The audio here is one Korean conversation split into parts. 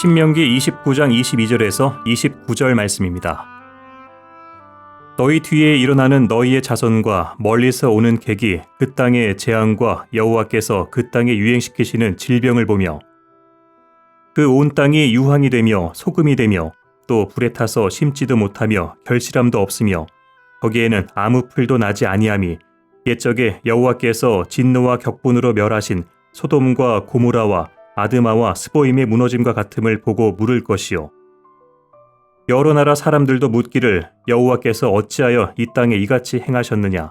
신명기 29장 22절에서 29절 말씀입니다. 너희 뒤에 일어나는 너희의 자손과 멀리서 오는 객이 그 땅의 재앙과 여호와께서 그 땅에 유행시키시는 질병을 보며 그 온 땅이 유황이 되며 소금이 되며 또 불에 타서 심지도 못하며 결실함도 없으며 거기에는 아무 풀도 나지 아니함이 옛적에 여호와께서 진노와 격분으로 멸하신 소돔과 고모라와 아드마와 스보임의 무너짐과 같음을 보고 물을 것이요 여러 나라 사람들도 묻기를 여호와께서 어찌하여 이 땅에 이같이 행하셨느냐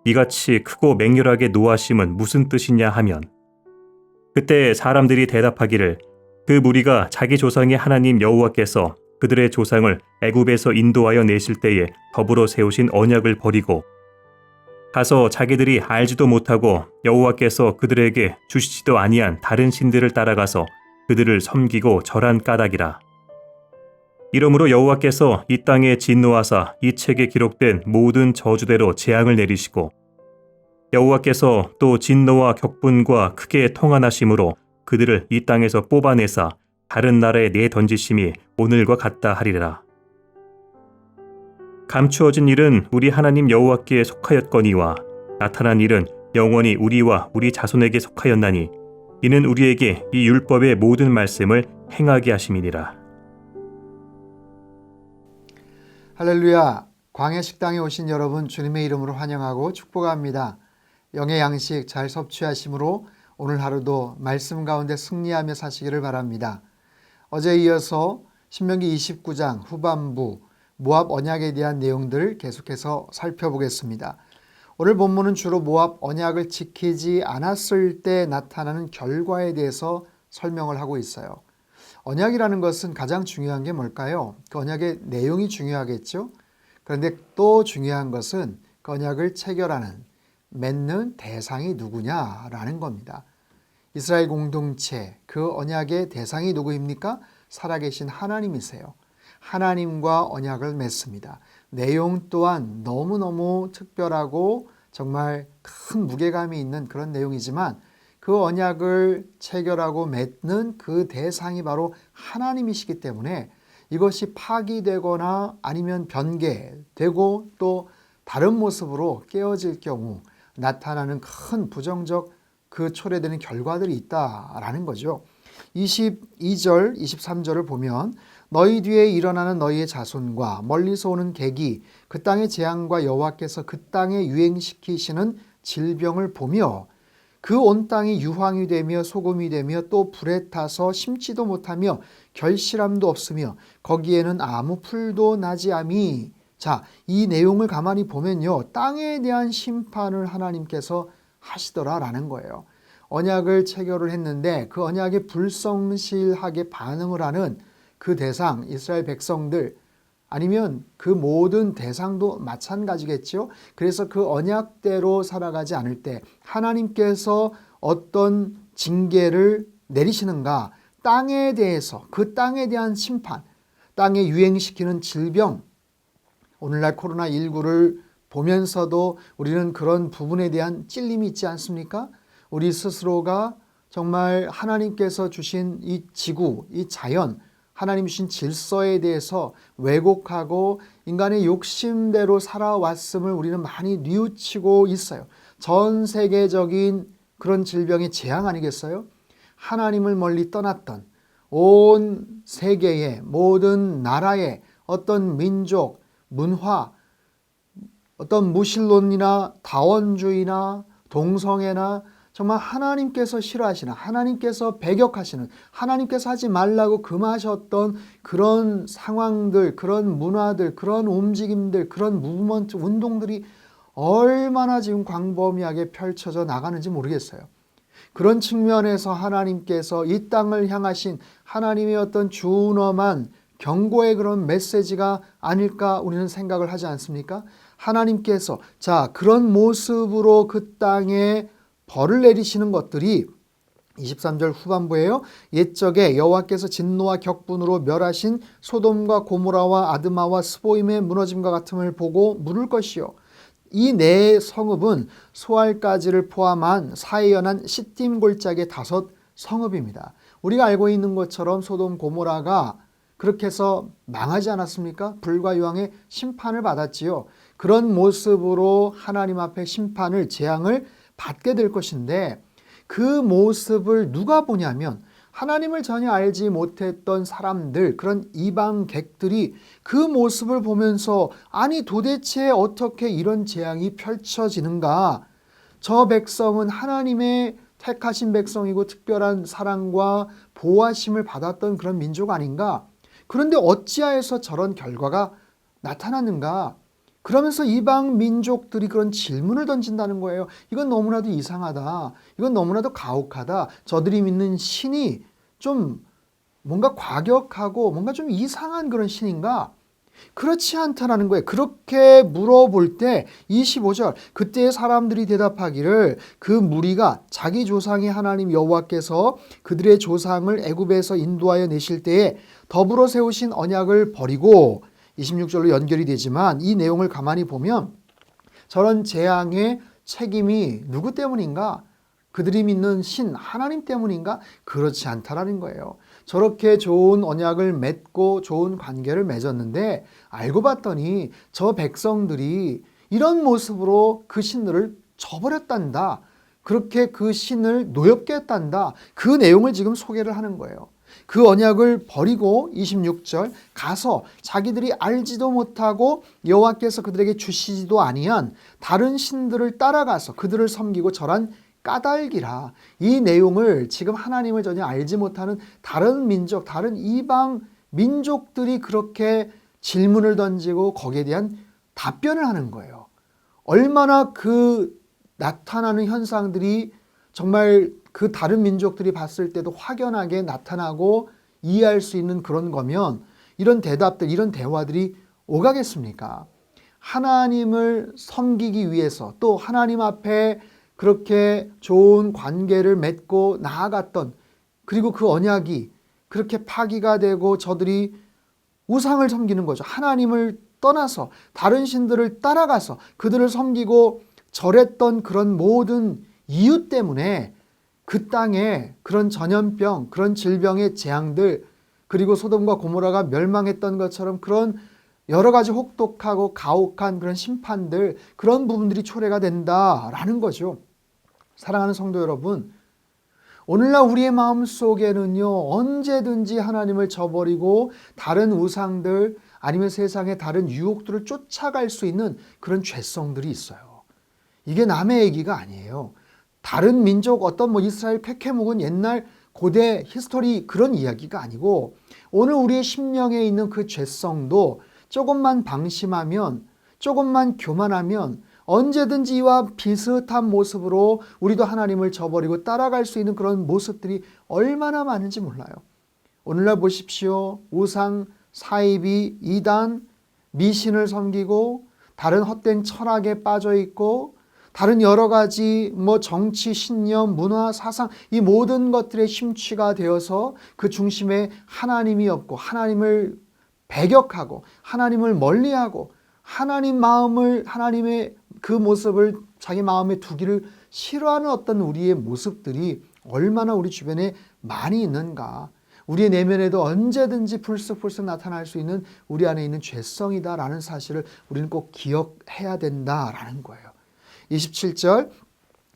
이같이 크고 맹렬하게 노하심은 무슨 뜻이냐 하면 그때 사람들이 대답하기를 그 무리가 자기 조상의 하나님 여호와께서 그들의 조상을 애굽에서 인도하여 내실 때에 더불어 세우신 언약을 버리고 가서 자기들이 알지도 못하고 여호와께서 그들에게 주시지도 아니한 다른 신들을 따라가서 그들을 섬기고 절한 까닭이라. 이러므로 여호와께서 이 땅에 진노하사 이 책에 기록된 모든 저주대로 재앙을 내리시고 여호와께서 또 진노와 격분과 크게 통한하심으로 그들을 이 땅에서 뽑아내사 다른 나라에 내던지심이 오늘과 같다 하리라. 감추어진 일은 우리 하나님 여호와께 속하였거니와 나타난 일은 영원히 우리와 우리 자손에게 속하였나니 이는 우리에게 이 율법의 모든 말씀을 행하게 하심이니라. 할렐루야. 광야 식당에 오신 여러분 주님의 이름으로 환영하고 축복합니다. 영의 양식 잘 섭취하심으로 오늘 하루도 말씀 가운데 승리하며 사시기를 바랍니다. 어제에 이어서 신명기 29장 후반부 모압 언약에 대한 내용들을 계속해서 살펴보겠습니다. 오늘 본문은 주로 모압 언약을 지키지 않았을 때 나타나는 결과에 대해서 설명을 하고 있어요. 언약이라는 것은 가장 중요한 게 뭘까요? 그 언약의 내용이 중요하겠죠? 그런데 또 중요한 것은 그 언약을 체결하는, 맺는 대상이 누구냐라는 겁니다. 이스라엘 공동체, 그 언약의 대상이 누구입니까? 살아계신 하나님이세요. 하나님과 언약을 맺습니다. 내용 또한 너무너무 특별하고 정말 큰 무게감이 있는 그런 내용이지만 그 언약을 체결하고 맺는 그 대상이 바로 하나님이시기 때문에 이것이 파기되거나 아니면 변개되고 또 다른 모습으로 깨어질 경우 나타나는 큰 부정적 그 초래되는 결과들이 있다라는 거죠. 22절, 23절을 보면 너희 뒤에 일어나는 너희의 자손과 멀리서 오는 객이 그 땅의 재앙과 여호와께서 그 땅에 유행시키시는 질병을 보며 그 온 땅이 유황이 되며 소금이 되며 또 불에 타서 심지도 못하며 결실함도 없으며 거기에는 아무 풀도 나지 아니. 자, 이 내용을 가만히 보면요, 땅에 대한 심판을 하나님께서 하시더라라는 거예요. 언약을 체결을 했는데 그 언약에 불성실하게 반응을 하는 그 대상, 이스라엘 백성들 아니면 그 모든 대상도 마찬가지겠죠. 그래서 그 언약대로 살아가지 않을 때 하나님께서 어떤 징계를 내리시는가, 땅에 대해서 그 땅에 대한 심판, 땅에 유행시키는 질병, 오늘날 코로나19를 보면서도 우리는 그런 부분에 대한 찔림이 있지 않습니까? 우리 스스로가 정말 하나님께서 주신 이 지구, 이 자연, 하나님 주신 질서에 대해서 왜곡하고 인간의 욕심대로 살아왔음을 우리는 많이 뉘우치고 있어요. 전 세계적인 그런 질병의 재앙 아니겠어요? 하나님을 멀리 떠났던 온 세계의 모든 나라의 어떤 민족, 문화, 어떤 무신론이나 다원주의나 동성애나 정말 하나님께서 싫어하시는, 하나님께서 배격하시는, 하나님께서 하지 말라고 금하셨던 그런 상황들, 그런 문화들, 그런 움직임들, 그런 무브먼트, 운동들이 얼마나 지금 광범위하게 펼쳐져 나가는지 모르겠어요. 그런 측면에서 하나님께서 이 땅을 향하신 하나님의 어떤 준엄한 경고의 그런 메시지가 아닐까 우리는 생각을 하지 않습니까? 하나님께서 자, 그런 모습으로 그 땅에 벌을 내리시는 것들이 23절 후반부에요. 옛적에 여호와께서 진노와 격분으로 멸하신 소돔과 고모라와 아드마와 스보임의 무너짐과 같음을 보고 물을 것이요. 이 네 성읍은 소알까지를 포함한 사해연한 시딤 골짜기의 5 성읍입니다. 우리가 알고 있는 것처럼 소돔 고모라가 그렇게 해서 망하지 않았습니까? 불과 유황의 심판을 받았지요. 그런 모습으로 하나님 앞에 심판을, 재앙을 받게 될 것인데 그 모습을 누가 보냐면 하나님을 전혀 알지 못했던 사람들, 그런 이방객들이 그 모습을 보면서 아니 도대체 어떻게 이런 재앙이 펼쳐지는가? 저 백성은 하나님의 택하신 백성이고 특별한 사랑과 보호하심을 받았던 그런 민족 아닌가? 그런데 어찌하여서 저런 결과가 나타났는가? 그러면서 이방 민족들이 그런 질문을 던진다는 거예요. 이건 너무나도 이상하다. 이건 너무나도 가혹하다. 저들이 믿는 신이 좀 뭔가 과격하고 뭔가 좀 이상한 그런 신인가? 그렇지 않다라는 거예요. 그렇게 물어볼 때 25절 그때 사람들이 대답하기를 그 무리가 자기 조상의 하나님 여호와께서 그들의 조상을 애굽에서 인도하여 내실 때에 더불어 세우신 언약을 버리고 26절로 연결이 되지만 이 내용을 가만히 보면 저런 재앙의 책임이 누구 때문인가? 그들이 믿는 신 하나님 때문인가? 그렇지 않다라는 거예요. 저렇게 좋은 언약을 맺고 좋은 관계를 맺었는데 알고 봤더니 저 백성들이 이런 모습으로 그 신들을 저버렸단다. 그렇게 그 신을 노엽게 했단다. 그 내용을 지금 소개를 하는 거예요. 그 언약을 버리고 26절 가서 자기들이 알지도 못하고 여호와께서 그들에게 주시지도 아니한 다른 신들을 따라가서 그들을 섬기고 절한 까닭이라. 이 내용을 지금 하나님을 전혀 알지 못하는 다른 민족, 다른 이방 민족들이 그렇게 질문을 던지고 거기에 대한 답변을 하는 거예요. 얼마나 그 나타나는 현상들이 정말 그 다른 민족들이 봤을 때도 확연하게 나타나고 이해할 수 있는 그런 거면 이런 대답들, 이런 대화들이 오가겠습니까? 하나님을 섬기기 위해서 또 하나님 앞에 그렇게 좋은 관계를 맺고 나아갔던 그리고 그 언약이 그렇게 파기가 되고 저들이 우상을 섬기는 거죠. 하나님을 떠나서 다른 신들을 따라가서 그들을 섬기고 절했던 그런 모든 이유 때문에 그 땅에 그런 전염병, 그런 질병의 재앙들 그리고 소돔과 고모라가 멸망했던 것처럼 그런 여러 가지 혹독하고 가혹한 그런 심판들 그런 부분들이 초래가 된다라는 거죠. 사랑하는 성도 여러분, 오늘날 우리의 마음속에는요 언제든지 하나님을 저버리고 다른 우상들 아니면 세상의 다른 유혹들을 쫓아갈 수 있는 그런 죄성들이 있어요. 이게 남의 얘기가 아니에요. 다른 민족 어떤 이스라엘 쾌케 묵은 옛날 고대 히스토리 그런 이야기가 아니고 오늘 우리의 심령에 있는 그 죄성도 조금만 방심하면 조금만 교만하면 언제든지 이와 비슷한 모습으로 우리도 하나님을 저버리고 따라갈 수 있는 그런 모습들이 얼마나 많은지 몰라요. 오늘날 보십시오. 우상, 사이비, 이단, 미신을 섬기고 다른 헛된 철학에 빠져 있고 다른 여러 가지 정치, 신념, 문화, 사상 이 모든 것들의 심취가 되어서 그 중심에 하나님이 없고 하나님을 배격하고 하나님을 멀리하고 하나님의 그 모습을 자기 마음에 두기를 싫어하는 어떤 우리의 모습들이 얼마나 우리 주변에 많이 있는가. 우리의 내면에도 언제든지 불쑥불쑥 나타날 수 있는 우리 안에 있는 죄성이다라는 사실을 우리는 꼭 기억해야 된다라는 거예요. 27절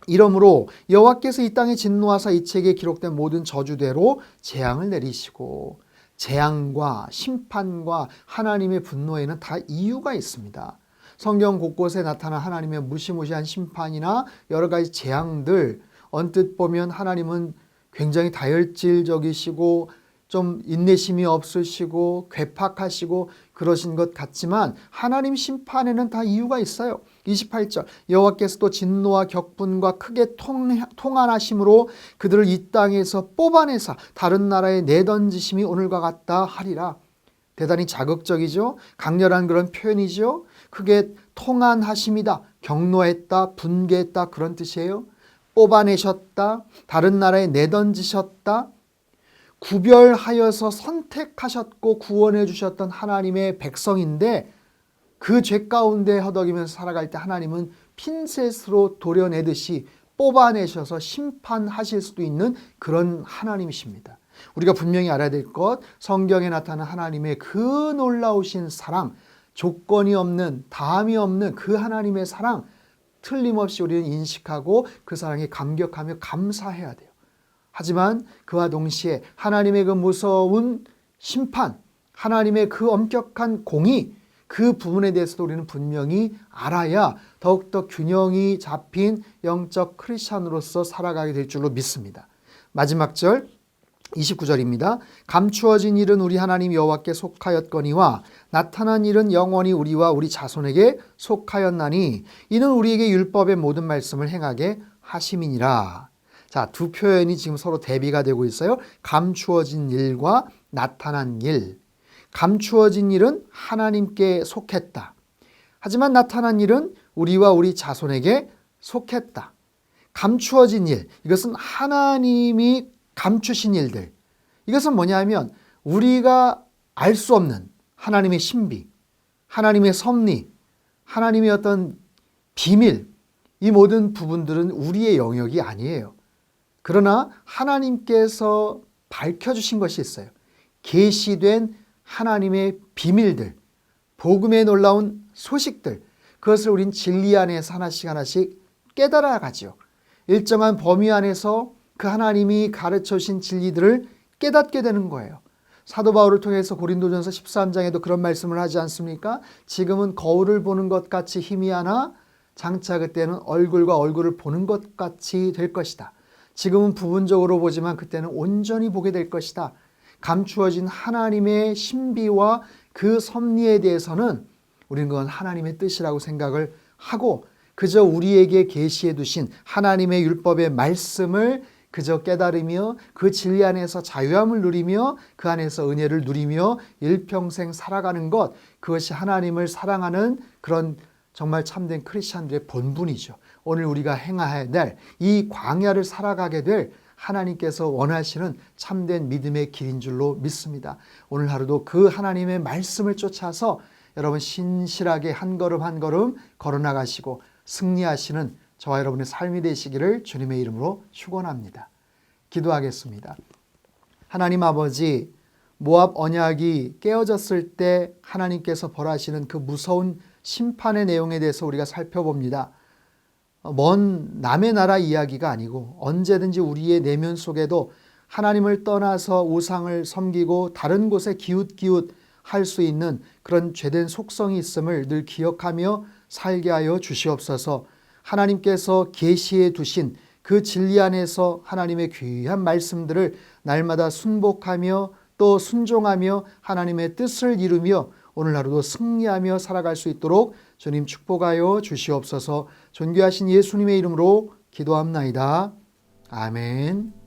이러므로 여호와께서 이 땅에 진노하사 이 책에 기록된 모든 저주대로 재앙을 내리시고 재앙과 심판과 하나님의 분노에는 다 이유가 있습니다. 성경 곳곳에 나타난 하나님의 무시무시한 심판이나 여러 가지 재앙들 언뜻 보면 하나님은 굉장히 다혈질적이시고 좀 인내심이 없으시고 괴팍하시고 그러신 것 같지만 하나님 심판에는 다 이유가 있어요. 28절 여호와께서도 진노와 격분과 크게 통한하심으로 그들을 이 땅에서 뽑아내사 다른 나라에 내던지심이 오늘과 같다 하리라. 대단히 자극적이죠. 강렬한 그런 표현이죠. 크게 통한하심이다. 경노했다. 분개했다. 그런 뜻이에요. 뽑아내셨다. 다른 나라에 내던지셨다. 구별하여서 선택하셨고 구원해 주셨던 하나님의 백성인데 그 죄 가운데 허덕이면서 살아갈 때 하나님은 핀셋으로 도려내듯이 뽑아내셔서 심판하실 수도 있는 그런 하나님이십니다. 우리가 분명히 알아야 될 것, 성경에 나타난 하나님의 그 놀라우신 사랑, 조건이 없는, 다함이 없는 그 하나님의 사랑, 틀림없이 우리는 인식하고 그 사랑에 감격하며 감사해야 돼요. 하지만 그와 동시에 하나님의 그 무서운 심판, 하나님의 그 엄격한 공의, 그 부분에 대해서도 우리는 분명히 알아야 더욱더 균형이 잡힌 영적 크리스찬으로서 살아가게 될 줄로 믿습니다. 마지막 절 29절입니다. 감추어진 일은 우리 하나님 여호와께 속하였거니와 나타난 일은 영원히 우리와 우리 자손에게 속하였나니 이는 우리에게 율법의 모든 말씀을 행하게 하심이니라. 자, 두 표현이 지금 서로 대비가 되고 있어요. 감추어진 일과 나타난 일. 감추어진 일은 하나님께 속했다. 하지만 나타난 일은 우리와 우리 자손에게 속했다. 감추어진 일, 이것은 하나님이 감추신 일들. 이것은 뭐냐면 우리가 알 수 없는 하나님의 신비, 하나님의 섭리, 하나님의 어떤 비밀, 이 모든 부분들은 우리의 영역이 아니에요. 그러나 하나님께서 밝혀주신 것이 있어요. 계시된 하나님의 비밀들, 복음의 놀라운 소식들, 그것을 우린 진리 안에서 하나씩 하나씩 깨달아 가지요. 일정한 범위 안에서 그 하나님이 가르쳐 주신 진리들을 깨닫게 되는 거예요. 사도 바울을 통해서 고린도전서 13장에도 그런 말씀을 하지 않습니까? 지금은 거울을 보는 것 같이 희미하나 장차 그때는 얼굴과 얼굴을 보는 것 같이 될 것이다. 지금은 부분적으로 보지만 그때는 온전히 보게 될 것이다. 감추어진 하나님의 신비와 그 섭리에 대해서는 우리는 그건 하나님의 뜻이라고 생각을 하고 그저 우리에게 계시해 두신 하나님의 율법의 말씀을 그저 깨달으며 그 진리 안에서 자유함을 누리며 그 안에서 은혜를 누리며 일평생 살아가는 것, 그것이 하나님을 사랑하는 그런 정말 참된 크리스찬들의 본분이죠. 오늘 우리가 행해야 될 이 광야를 살아가게 될 하나님께서 원하시는 참된 믿음의 길인 줄로 믿습니다. 오늘 하루도 그 하나님의 말씀을 쫓아서 여러분 신실하게 한 걸음 한 걸음 걸어나가시고 승리하시는 저와 여러분의 삶이 되시기를 주님의 이름으로 축원합니다. 기도하겠습니다. 하나님 아버지, 모압 언약이 깨어졌을 때 하나님께서 벌하시는 그 무서운 심판의 내용에 대해서 우리가 살펴봅니다. 먼 남의 나라 이야기가 아니고 언제든지 우리의 내면 속에도 하나님을 떠나서 우상을 섬기고 다른 곳에 기웃기웃 할 수 있는 그런 죄된 속성이 있음을 늘 기억하며 살게 하여 주시옵소서. 하나님께서 계시해 두신 그 진리 안에서 하나님의 귀한 말씀들을 날마다 순복하며 또 순종하며 하나님의 뜻을 이루며 오늘 하루도 승리하며 살아갈 수 있도록 주님 축복하여 주시옵소서. 존귀하신 예수님의 이름으로 기도합나이다. 아멘.